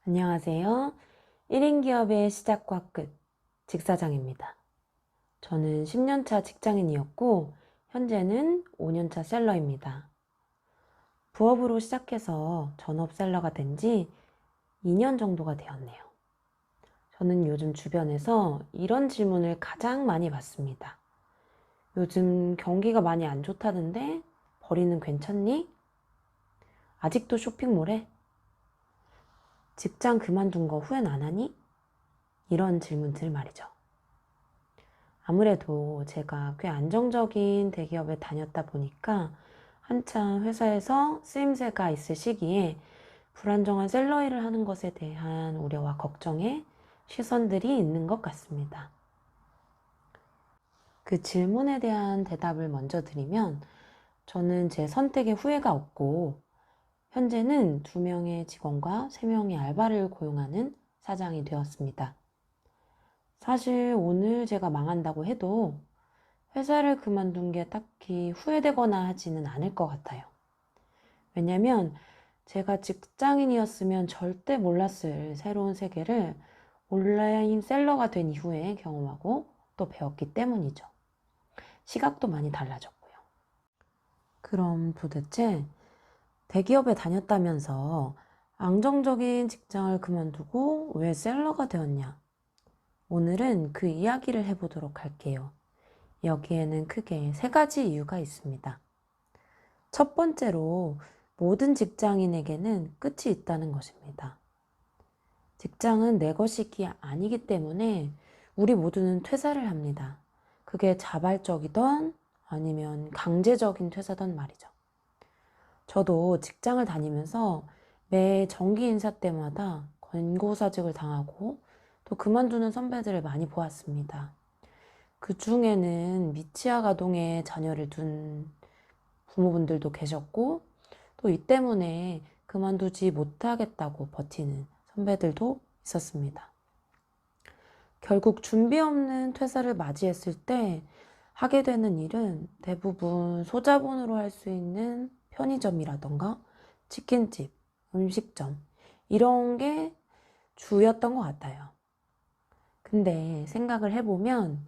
안녕하세요. 1인 기업의 시작과 끝, 직사장입니다. 저는 10년차 직장인이었고, 현재는 5년차 셀러입니다. 부업으로 시작해서 전업셀러가 된 지 2년 정도가 되었네요. 저는 요즘 주변에서 이런 질문을 가장 많이 받습니다. 요즘 경기가 많이 안 좋다던데 벌이는 괜찮니? 아직도 쇼핑몰에? 직장 그만둔 거 후회는 안 하니? 이런 질문들 말이죠. 아무래도 제가 꽤 안정적인 대기업에 다녔다 보니까 한참 회사에서 쓰임새가 있을 시기에 불안정한 셀러 일을 하는 것에 대한 우려와 걱정에 시선들이 있는 것 같습니다. 그 질문에 대한 대답을 먼저 드리면 저는 제 선택에 후회가 없고 현재는 2명의 직원과 3명의 알바를 고용하는 사장이 되었습니다. 사실 오늘 제가 망한다고 해도 회사를 그만둔 게 딱히 후회되거나 하지는 않을 것 같아요. 왜냐면 제가 직장인이었으면 절대 몰랐을 새로운 세계를 온라인 셀러가 된 이후에 경험하고 또 배웠기 때문이죠. 시각도 많이 달라졌고요. 그럼 도대체 대기업에 다녔다면서 안정적인 직장을 그만두고 왜 셀러가 되었냐? 오늘은 그 이야기를 해보도록 할게요. 여기에는 크게 3가지 이유가 있습니다. 첫 번째로 모든 직장인에게는 끝이 있다는 것입니다. 직장은 내 것이 아니기 때문에 우리 모두는 퇴사를 합니다. 그게 자발적이던 아니면 강제적인 퇴사던 말이죠. 저도 직장을 다니면서 매 정기 인사 때마다 권고사직을 당하고 또 그만두는 선배들을 많이 보았습니다. 그 중에는 미취학 아동의 자녀를 둔 부모분들도 계셨고 또 이 때문에 그만두지 못하겠다고 버티는 선배들도 있었습니다. 결국 준비 없는 퇴사를 맞이했을 때 하게 되는 일은 대부분 소자본으로 할 수 있는 편의점이라던가 치킨집, 음식점 이런 게 주였던 것 같아요. 근데 생각을 해보면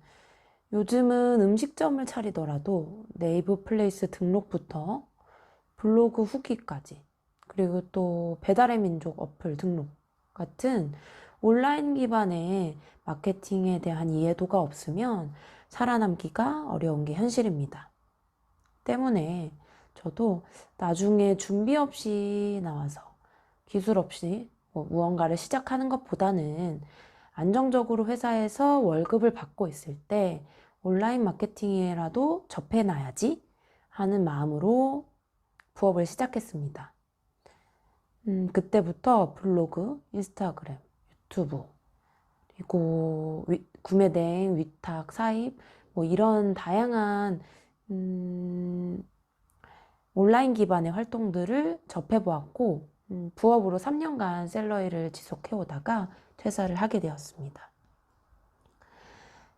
요즘은 음식점을 차리더라도 네이버 플레이스 등록부터 블로그 후기까지 그리고 또 배달의 민족 어플 등록 같은 온라인 기반의 마케팅에 대한 이해도가 없으면 살아남기가 어려운 게 현실입니다. 때문에 저도 나중에 준비 없이 나와서 기술 없이 무언가를 시작하는 것보다는 안정적으로 회사에서 월급을 받고 있을 때 온라인 마케팅이라도 접해놔야지 하는 마음으로 부업을 시작했습니다. 그때부터 블로그, 인스타그램, 유튜브, 그리고 구매대행, 위탁, 사입, 이런 다양한 온라인 기반의 활동들을 접해보았고 부업으로 3년간 셀러 일을 지속해오다가 퇴사를 하게 되었습니다.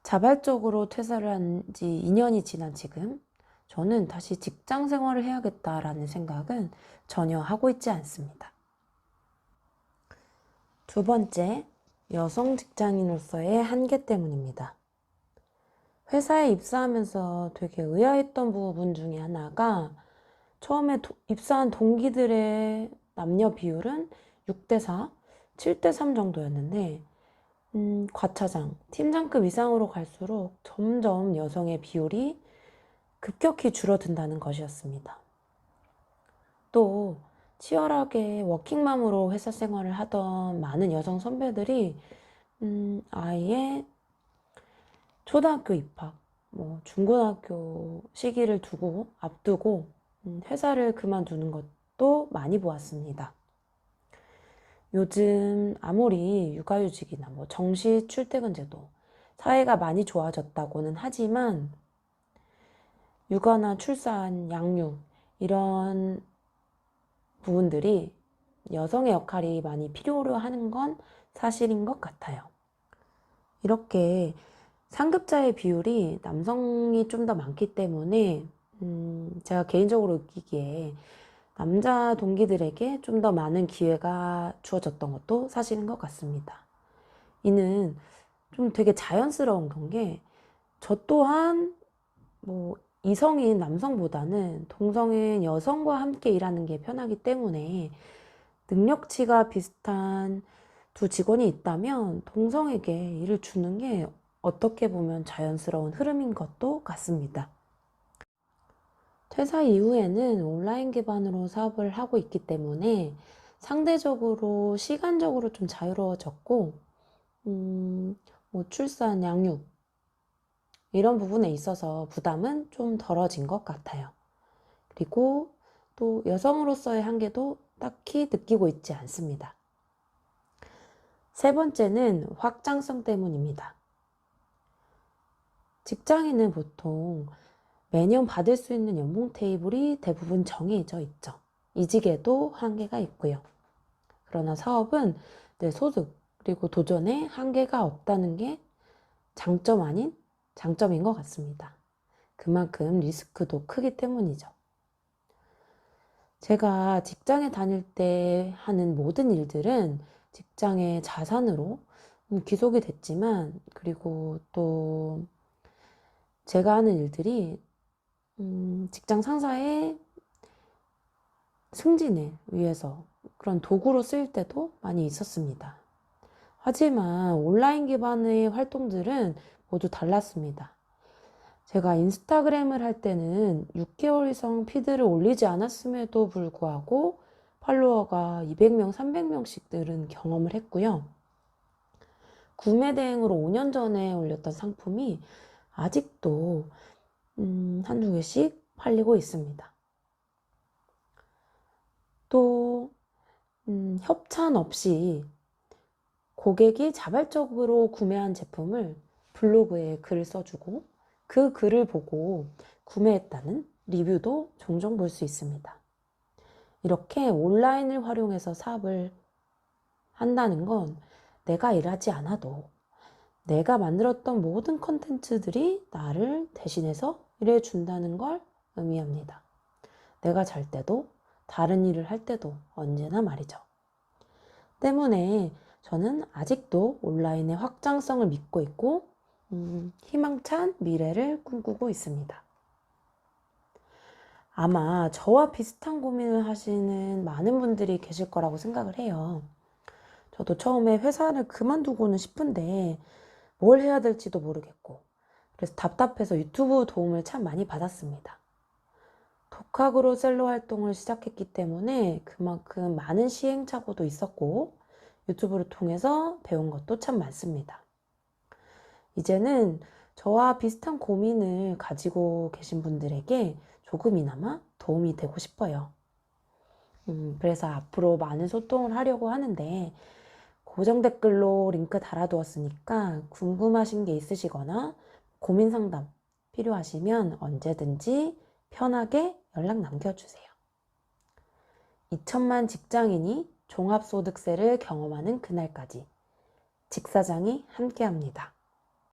자발적으로 퇴사를 한 지 2년이 지난 지금 저는 다시 직장 생활을 해야겠다라는 생각은 전혀 하고 있지 않습니다. 두 번째, 여성 직장인으로서의 한계 때문입니다. 회사에 입사하면서 되게 의아했던 부분 중에 하나가 처음에 입사한 동기들의 남녀 비율은 6대4, 7대3 정도였는데 과차장, 팀장급 이상으로 갈수록 점점 여성의 비율이 급격히 줄어든다는 것이었습니다. 또 치열하게 워킹맘으로 회사 생활을 하던 많은 여성 선배들이 아예 초등학교 입학, 중고등학교 시기를 앞두고 회사를 그만두는 것도 많이 보았습니다. 요즘 아무리 육아휴직이나 정시 출퇴근 제도, 사회가 많이 좋아졌다고는 하지만 육아나 출산, 양육 이런 부분들이 여성의 역할이 많이 필요로 하는 건 사실인 것 같아요. 이렇게 상급자의 비율이 남성이 좀 더 많기 때문에 제가 개인적으로 느끼기에 남자 동기들에게 좀 더 많은 기회가 주어졌던 것도 사실인 것 같습니다. 이는 좀 되게 자연스러운 게 저 또한 뭐 이성인 남성보다는 동성인 여성과 함께 일하는 게 편하기 때문에 능력치가 비슷한 두 직원이 있다면 동성에게 일을 주는 게 어떻게 보면 자연스러운 흐름인 것도 같습니다. 퇴사 이후에는 온라인 기반으로 사업을 하고 있기 때문에 상대적으로 시간적으로 좀 자유로워졌고, 뭐 출산, 양육, 이런 부분에 있어서 부담은 좀 덜어진 것 같아요. 그리고 또 여성으로서의 한계도 딱히 느끼고 있지 않습니다. 세 번째는 확장성 때문입니다. 직장인은 보통 매년 받을 수 있는 연봉 테이블이 대부분 정해져 있죠. 이직에도 한계가 있고요. 그러나 사업은 내 소득 그리고 도전에 한계가 없다는 게 장점 아닌 장점인 것 같습니다. 그만큼 리스크도 크기 때문이죠. 제가 직장에 다닐 때 하는 모든 일들은 직장의 자산으로 귀속이 됐지만, 그리고 또 제가 하는 일들이 직장 상사의 승진을 위해서 그런 도구로 쓰일 때도 많이 있었습니다. 하지만 온라인 기반의 활동들은 모두 달랐습니다. 제가 인스타그램을 할 때는 6개월 이상 피드를 올리지 않았음에도 불구하고 팔로워가 200명, 300명씩 늘은 경험을 했고요. 구매 대행으로 5년 전에 올렸던 상품이 아직도 한두 개씩 팔리고 있습니다. 또 협찬 없이 고객이 자발적으로 구매한 제품을 블로그에 글을 써주고 그 글을 보고 구매했다는 리뷰도 종종 볼 수 있습니다. 이렇게 온라인을 활용해서 사업을 한다는 건 내가 일하지 않아도 내가 만들었던 모든 컨텐츠들이 나를 대신해서 일해준다는 걸 의미합니다. 내가 잘 때도 다른 일을 할 때도 언제나 말이죠. 때문에 저는 아직도 온라인의 확장성을 믿고 있고 희망찬 미래를 꿈꾸고 있습니다. 아마 저와 비슷한 고민을 하시는 많은 분들이 계실 거라고 생각을 해요. 저도 처음에 회사를 그만두고는 싶은데 뭘 해야 될지도 모르겠고, 그래서 답답해서 유튜브 도움을 참 많이 받았습니다. 독학으로 셀러 활동을 시작했기 때문에 그만큼 많은 시행착오도 있었고 유튜브를 통해서 배운 것도 참 많습니다. 이제는 저와 비슷한 고민을 가지고 계신 분들에게 조금이나마 도움이 되고 싶어요. 그래서 앞으로 많은 소통을 하려고 하는데 고정 댓글로 링크 달아두었으니까 궁금하신 게 있으시거나 고민 상담 필요하시면 언제든지 편하게 연락 남겨주세요. 2천만 직장인이 종합소득세를 경험하는 그날까지 직사장이 함께합니다.